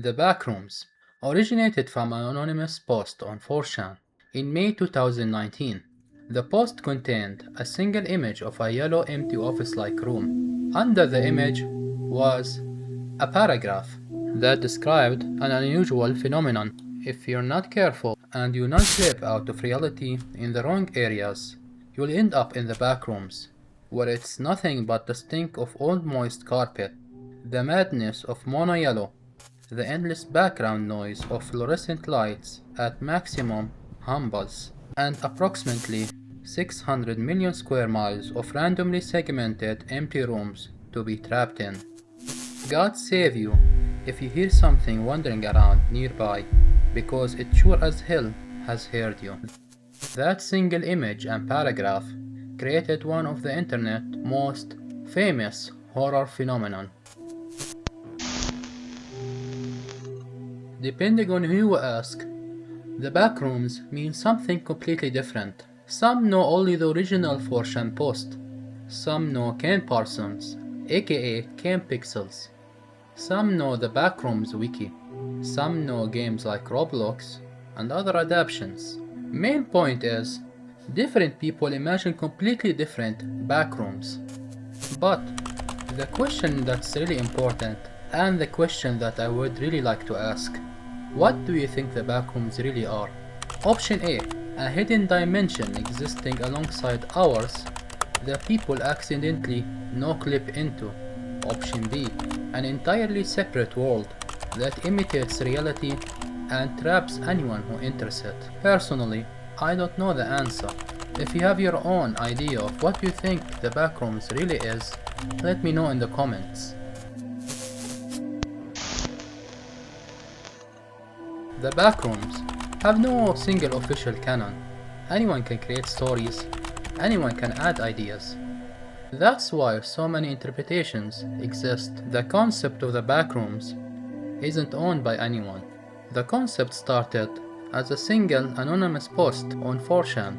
The Backrooms originated from an anonymous post on 4chan in May 2019. The post contained a single image of a yellow empty office-like room. Under the image was a paragraph that described an unusual phenomenon. If you're not careful and you not slip out of reality in the wrong areas, you'll end up in the backrooms, where it's nothing but the stink of old moist carpet, the madness of mono yellow, the endless background noise of fluorescent lights at maximum hum buzz, and approximately 600 million square miles of randomly segmented empty rooms to be trapped in. God save you if you hear something wandering around nearby, because it sure as hell has heard you. That single image and paragraph created one of the internet's most famous horror phenomenon. Depending on who you ask, the backrooms mean something completely different. Some know only the original 4chan post. Some know Kane Pixels, aka Kane Pixels. Some know the Backrooms Wiki. Some know games like Roblox and other adaptations. Main point is, different people imagine completely different backrooms. But the question that's really important, and the question that I would really like to ask, what do you think the backrooms really are? Option A, a hidden dimension existing alongside ours that people accidentally no-clip into. Option B, an entirely separate world that imitates reality and traps anyone who enters it. Personally, I don't know the answer. If you have your own idea of what you think the backrooms really is, let me know in the comments. The backrooms have no single official canon. Anyone can create stories, anyone can add ideas. That's why so many interpretations exist. The concept of the backrooms isn't owned by anyone. The concept started as a single anonymous post on 4chan,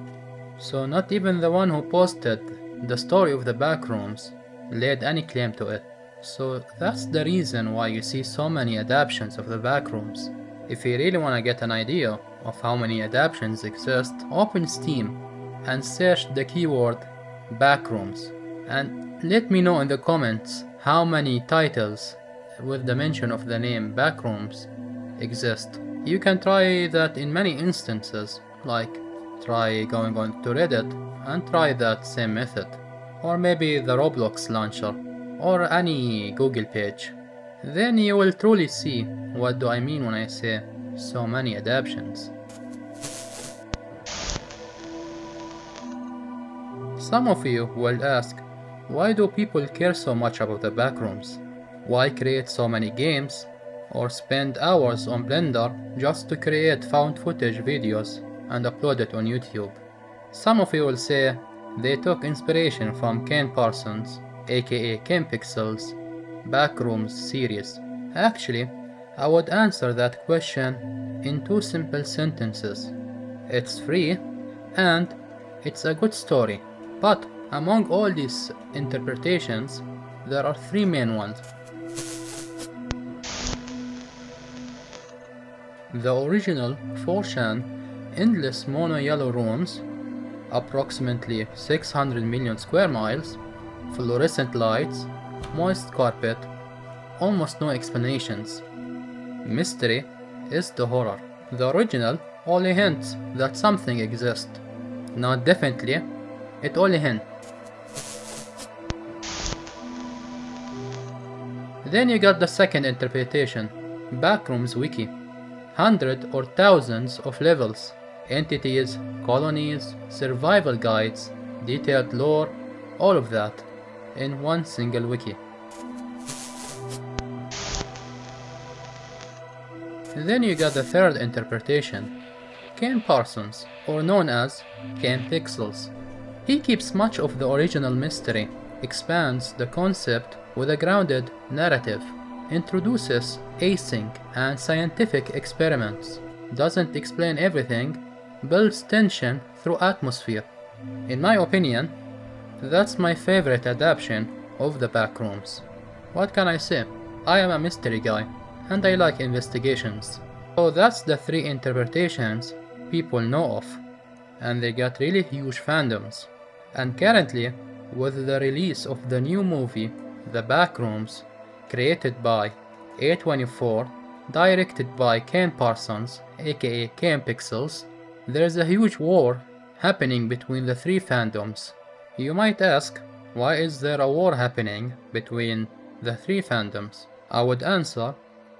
so not even the one who posted the story of the backrooms laid any claim to it. So that's the reason why you see so many adaptations of the backrooms. If you really want to get an idea of how many adaptations exist, open Steam and search the keyword backrooms, and let me know in the comments how many titles with the mention of the name backrooms exist. You can try that in many instances, like try going on to Reddit and try that same method, or maybe the Roblox launcher, or any Google page. Then you will truly see what do I mean when I say so many adaptations. Some of you will ask, why do people care so much about the backrooms? Why create so many games or spend hours on Blender just to create found footage videos and upload it on YouTube? Some of you will say they took inspiration from Kane Pixels, aka Kane Pixels, Backrooms series. Actually, I would answer that question in two simple sentences. It's free and it's a good story. But among all these interpretations, there are three main ones. The original 4chan endless mono yellow rooms, approximately 600 million square miles, fluorescent lights, moist carpet, almost no explanations. Mystery is the horror. The original only hints that something exists. Not definitely, it only hints. Then you got the second interpretation, Backrooms Wiki. Hundreds or thousands of levels, entities, colonies, survival guides, detailed lore, all of that in one single wiki. Then you got the third interpretation, Kane Parsons, or known as Kane Pixels. He keeps much of the original mystery, expands the concept with a grounded narrative, introduces async and scientific experiments, doesn't explain everything, builds tension through atmosphere. In my opinion, that's my favorite adaptation of the backrooms. What can I say? I am a mystery guy, and I like investigations. So that's the three interpretations people know of, and they got really huge fandoms. And currently, with the release of the new movie, The Backrooms, created by A24, directed by Kane Parsons, aka Kane Pixels, there's a huge war happening between the three fandoms. You might ask, why is there a war happening between the three fandoms? I would answer,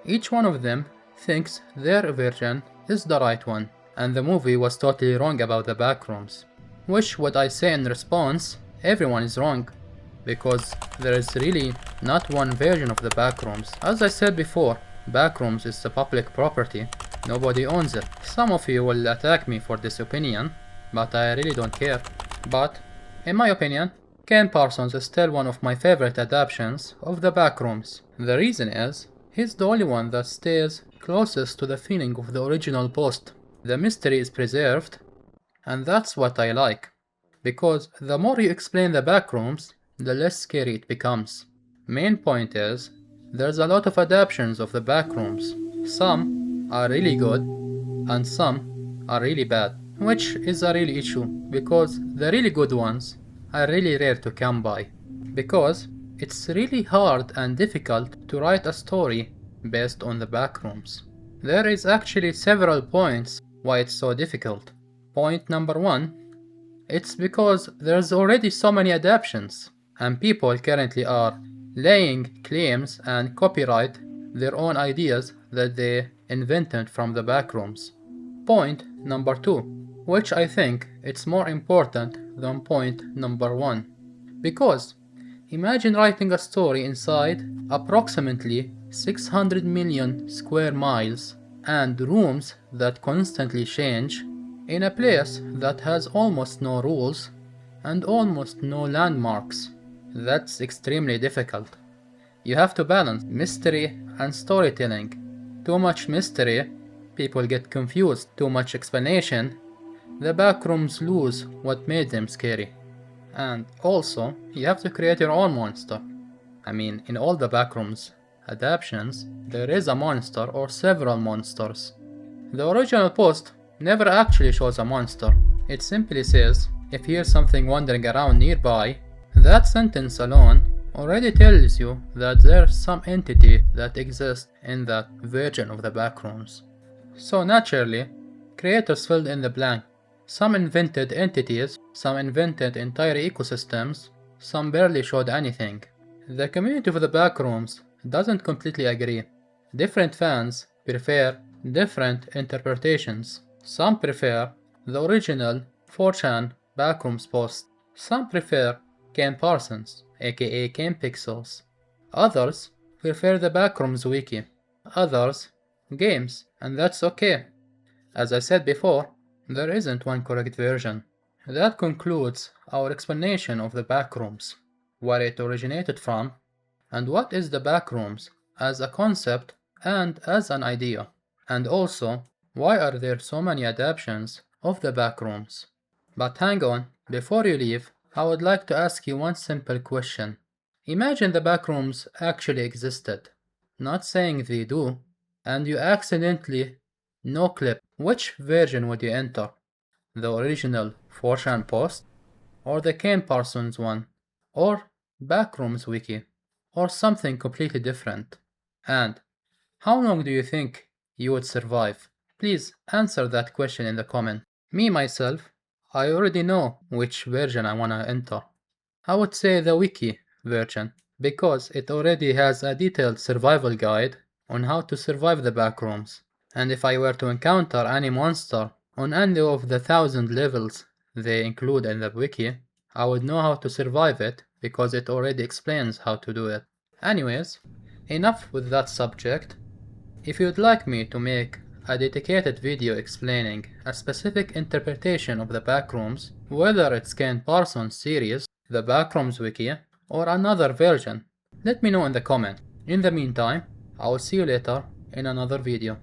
each one of them thinks their version is the right one, and the movie was totally wrong about the Backrooms. Which would I say in response, everyone is wrong, because there is really not one version of the Backrooms. As I said before, Backrooms is a public property, nobody owns it. Some of you will attack me for this opinion, but I really don't care. But, in my opinion, Kane Parsons is still one of my favorite adaptations of the Backrooms. The reason is, he's the only one that stays closest to the feeling of the original post. The mystery is preserved, and that's what I like, because the more you explain the Backrooms, the less scary it becomes. Main point is, there's a lot of adaptations of the Backrooms. Some are really good, and some are really bad, which is a real issue, because the really good ones are really rare to come by, because it's really hard and difficult to write a story based on the Backrooms. There is actually several points why it's so difficult. Point number one, it's because there's already so many adaptations, and people currently are laying claims and copyright their own ideas that they invented from the Backrooms. Point number two, which I think it's more important than point number one, because imagine writing a story inside approximately 600 million square miles and rooms that constantly change, in a place that has almost no rules and almost no landmarks. That's extremely difficult. You have to balance mystery and storytelling. Too much mystery, people get confused. Too much explanation, the Backrooms lose what made them scary. And also, you have to create your own monster. I mean, in all the Backrooms adaptations, there is a monster or several monsters. The original post never actually shows a monster. It simply says, if you hear something wandering around nearby, that sentence alone already tells you that there's some entity that exists in that version of the Backrooms. So naturally, creators filled in the blank. Some invented entities, some invented entire ecosystems, some barely showed anything. The community of the Backrooms doesn't completely agree. Different fans prefer different interpretations. Some prefer the original 4chan Backrooms post. Some prefer Kane Parsons, aka Kane Pixels. Others prefer the Backrooms Wiki. Others, games, and that's okay. As I said before, there isn't one correct version. That concludes our explanation of the Backrooms, where it originated from, and what is the Backrooms as a concept and as an idea. And also, why are there so many adaptations of the Backrooms? But hang on, before you leave, I would like to ask you one simple question. Imagine the Backrooms actually existed, not saying they do, and you accidentally no-clip. Which version would you enter? The original 4chan post? Or the Kane Parsons one? Or Backrooms Wiki? Or something completely different? And how long do you think you would survive? Please answer that question in the comment. Me myself, I already know which version I wanna enter. I would say the wiki version, because it already has a detailed survival guide on how to survive the Backrooms. And if I were to encounter any monster on any of the 1000 levels they include in the wiki, I would know how to survive it because it already explains how to do it. Anyways, enough with that subject. If you'd like me to make a dedicated video explaining a specific interpretation of the Backrooms, whether it's Kane Parsons series, the Backrooms Wiki, or another version, let me know in the comment. In the meantime, I will see you later in another video.